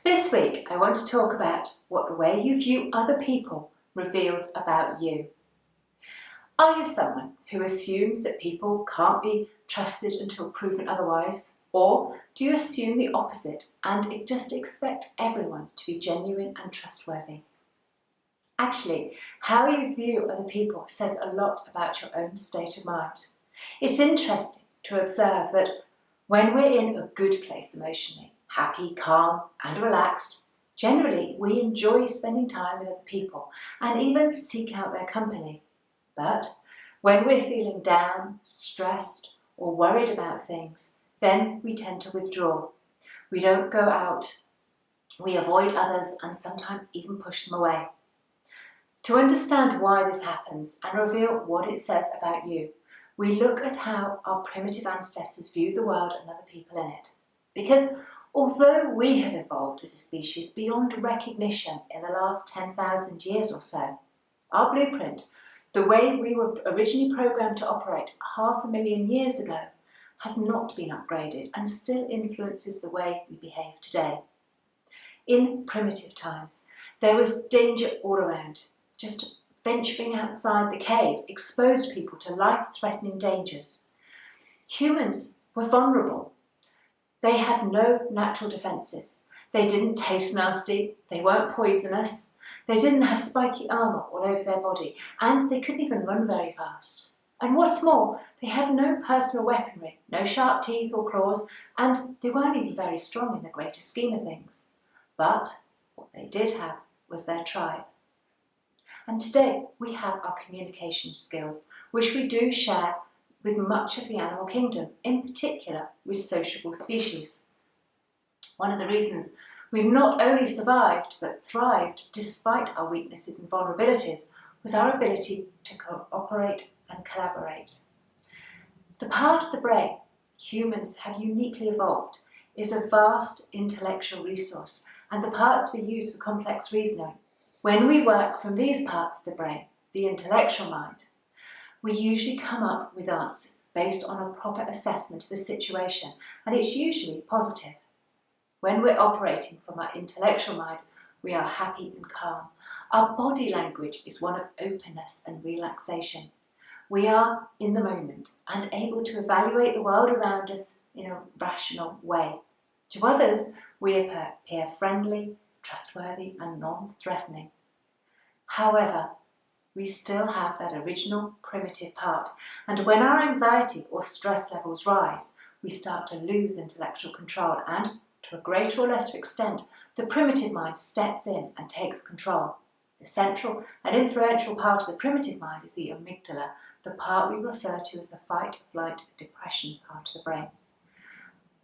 This week, I want to talk about what the way you view other people reveals about you. Are you someone who assumes that people can't be trusted until proven otherwise? Or do you assume the opposite and just expect everyone to be genuine and trustworthy? Actually, how you view other people says a lot about your own state of mind. It's interesting to observe that when we're in a good place emotionally, happy, calm and relaxed, generally we enjoy spending time with other people and even seek out their company. But when we're feeling down, stressed or worried about things, then we tend to withdraw. We don't go out, we avoid others and sometimes even push them away. To understand why this happens and reveal what it says about you, we look at how our primitive ancestors viewed the world and other people in it. Because although we have evolved as a species beyond recognition in the last 10,000 years or so, our blueprint, the way we were originally programmed to operate 500,000 years ago, has not been upgraded and still influences the way we behave today. In primitive times, there was danger all around. Just venturing outside the cave exposed people to life-threatening dangers. Humans were vulnerable. They had no natural defences. They didn't taste nasty, they weren't poisonous, they didn't have spiky armour all over their body, and they couldn't even run very fast. And what's more, they had no personal weaponry, no sharp teeth or claws, and they weren't even very strong in the greater scheme of things. But what they did have was their tribe. And today we have our communication skills, which we do share with much of the animal kingdom, in particular with sociable species. One of the reasons we've not only survived but thrived despite our weaknesses and vulnerabilities was our ability to cooperate and collaborate. The part of the brain humans have uniquely evolved is a vast intellectual resource, and the parts we use for complex reasoning. When we work from these parts of the brain, the intellectual mind, we usually come up with answers based on a proper assessment of the situation, and it's usually positive. When we're operating from our intellectual mind, we are happy and calm. Our body language is one of openness and relaxation. We are in the moment and able to evaluate the world around us in a rational way. To others, we appear friendly, trustworthy and non-threatening. However, we still have that original primitive part, and when our anxiety or stress levels rise, we start to lose intellectual control and, to a greater or lesser extent, the primitive mind steps in and takes control. The central and influential part of the primitive mind is the amygdala, the part we refer to as the fight, flight, depression part of the brain.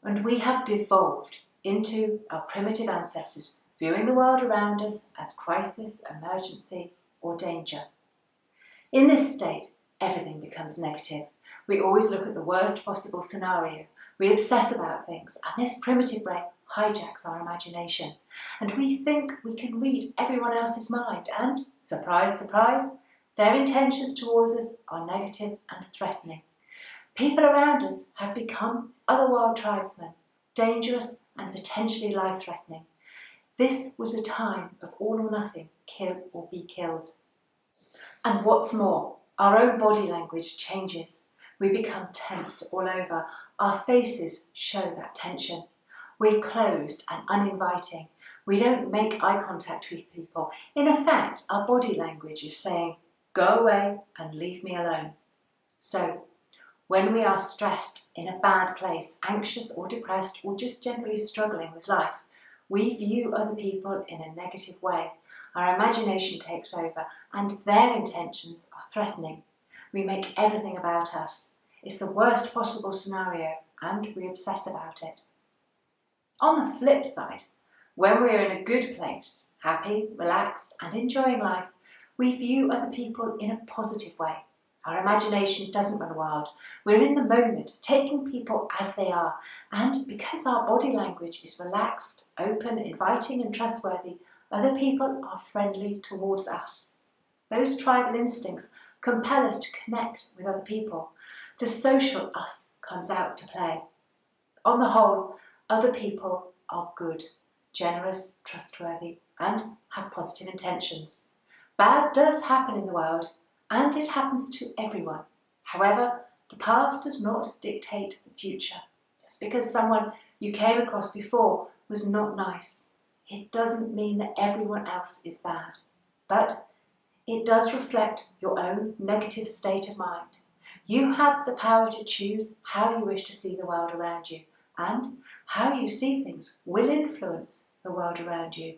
And we have devolved into our primitive ancestors, viewing the world around us as crisis, emergency, or danger. In this state, everything becomes negative. We always look at the worst possible scenario. We obsess about things, and this primitive brain hijacks our imagination. And we think we can read everyone else's mind, and, surprise, surprise, their intentions towards us are negative and threatening. People around us have become other wild tribesmen, dangerous and potentially life-threatening. This was a time of all or nothing, kill or be killed. And what's more, our own body language changes. We become tense all over. Our faces show that tension. We're closed and uninviting. We don't make eye contact with people. In effect, our body language is saying, go away and leave me alone. So, when we are stressed, in a bad place, anxious or depressed, or just generally struggling with life, we view other people in a negative way. Our imagination takes over and their intentions are threatening. We make everything about us. It's the worst possible scenario and we obsess about it. On the flip side, when we're in a good place, happy, relaxed and enjoying life, we view other people in a positive way. Our imagination doesn't run wild. We're in the moment, taking people as they are. And because our body language is relaxed, open, inviting and trustworthy, other people are friendly towards us. Those tribal instincts compel us to connect with other people. The social us comes out to play. On the whole, other people are good, generous, trustworthy, and have positive intentions. Bad does happen in the world, and it happens to everyone. However, the past does not dictate the future. Just because someone you came across before was not nice, it doesn't mean that everyone else is bad. But it does reflect your own negative state of mind. You have the power to choose how you wish to see the world around you, and how you see things will influence the world around you.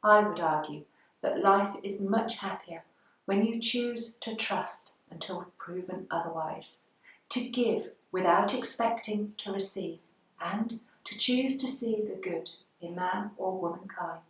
I would argue that life is much happier when you choose to trust until proven otherwise, to give without expecting to receive, and to choose to see the good in man or womankind.